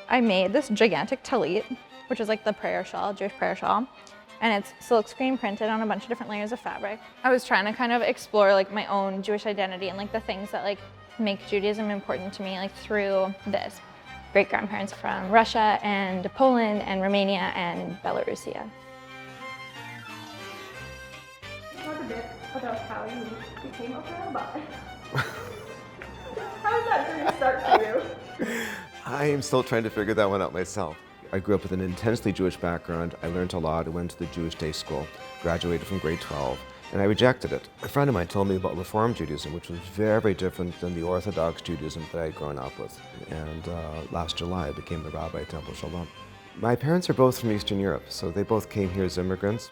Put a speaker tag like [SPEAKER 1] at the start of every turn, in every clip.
[SPEAKER 1] I made this gigantic talit, which is like the prayer shawl, Jewish prayer shawl, and it's silk screen printed on a bunch of different layers of fabric. I was trying to kind of explore like my own Jewish identity and like the things that like make Judaism important to me like through this. Great-grandparents from Russia and Poland and Romania and Belarusia. Talk a bit about how you became a rabbi. How did that journey start for you?
[SPEAKER 2] I am still trying to figure that one out myself. I grew up with an intensely Jewish background. I learned a lot. I went to the Jewish day school, graduated from grade 12, and I rejected it. A friend of mine told me about Reform Judaism, which was very, very different than the Orthodox Judaism that I had grown up with. And last July, I became the rabbi at Temple Shalom. My parents are both from Eastern Europe, so they both came here as immigrants.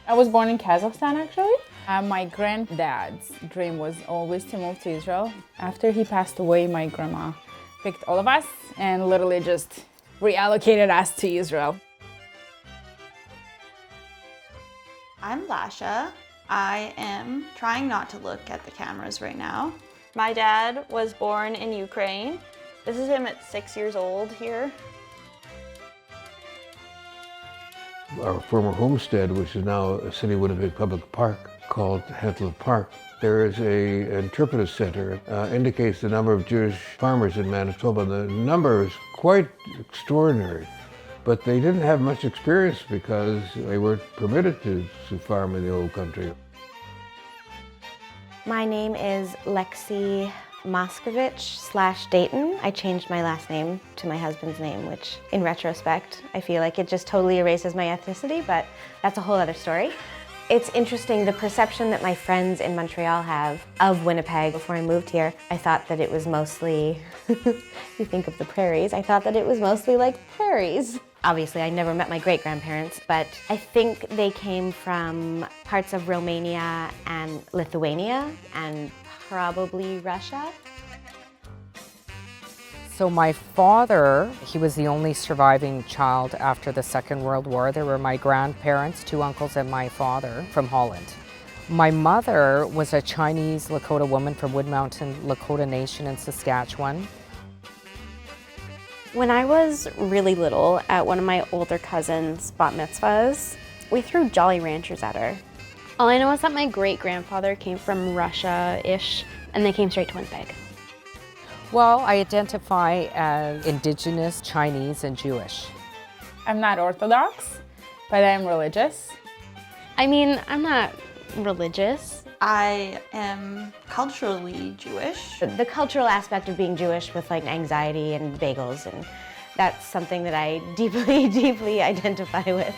[SPEAKER 3] I was born in Kazakhstan, actually. My granddad's dream was always to move to Israel. After he passed away, my grandma picked all of us and literally just reallocated us to Israel.
[SPEAKER 4] I'm Lasha. I am trying not to look at the cameras right now. My dad was born in Ukraine. This is him at 6 years old here.
[SPEAKER 5] Our former homestead, which is now a City Winnipeg public park called Reimer-Henteleff Park, there is an interpretive center, indicates the number of Jewish farmers in Manitoba. The number is quite extraordinary, but they didn't have much experience because they weren't permitted to farm in the old country.
[SPEAKER 6] My name is Lexi Moskovich/Dayton. I changed my last name to my husband's name, which in retrospect, I feel like it just totally erases my ethnicity, but that's a whole other story. It's interesting, the perception that my friends in Montreal have of Winnipeg before I moved here. I thought that it was mostly, you think of the prairies, I thought that it was mostly like prairies. Obviously, I never met my great-grandparents, but I think they came from parts of Romania and Lithuania and probably Russia.
[SPEAKER 7] So my father, he was the only surviving child after the Second World War. There were my grandparents, 2 uncles, and my father from Holland. My mother was a Chinese Lakota woman from Wood Mountain Lakota Nation in Saskatchewan.
[SPEAKER 8] When I was really little, at one of my older cousins' bat mitzvahs, we threw Jolly Ranchers at her. All I know is that my great-grandfather came from Russia-ish, and they came straight to Winnipeg.
[SPEAKER 7] Well, I identify as Indigenous, Chinese, and Jewish.
[SPEAKER 3] I'm not Orthodox, but I'm religious.
[SPEAKER 8] I mean, I'm not religious.
[SPEAKER 4] I am culturally Jewish.
[SPEAKER 6] The cultural aspect of being Jewish with like anxiety and bagels, and that's something that I deeply, deeply identify with.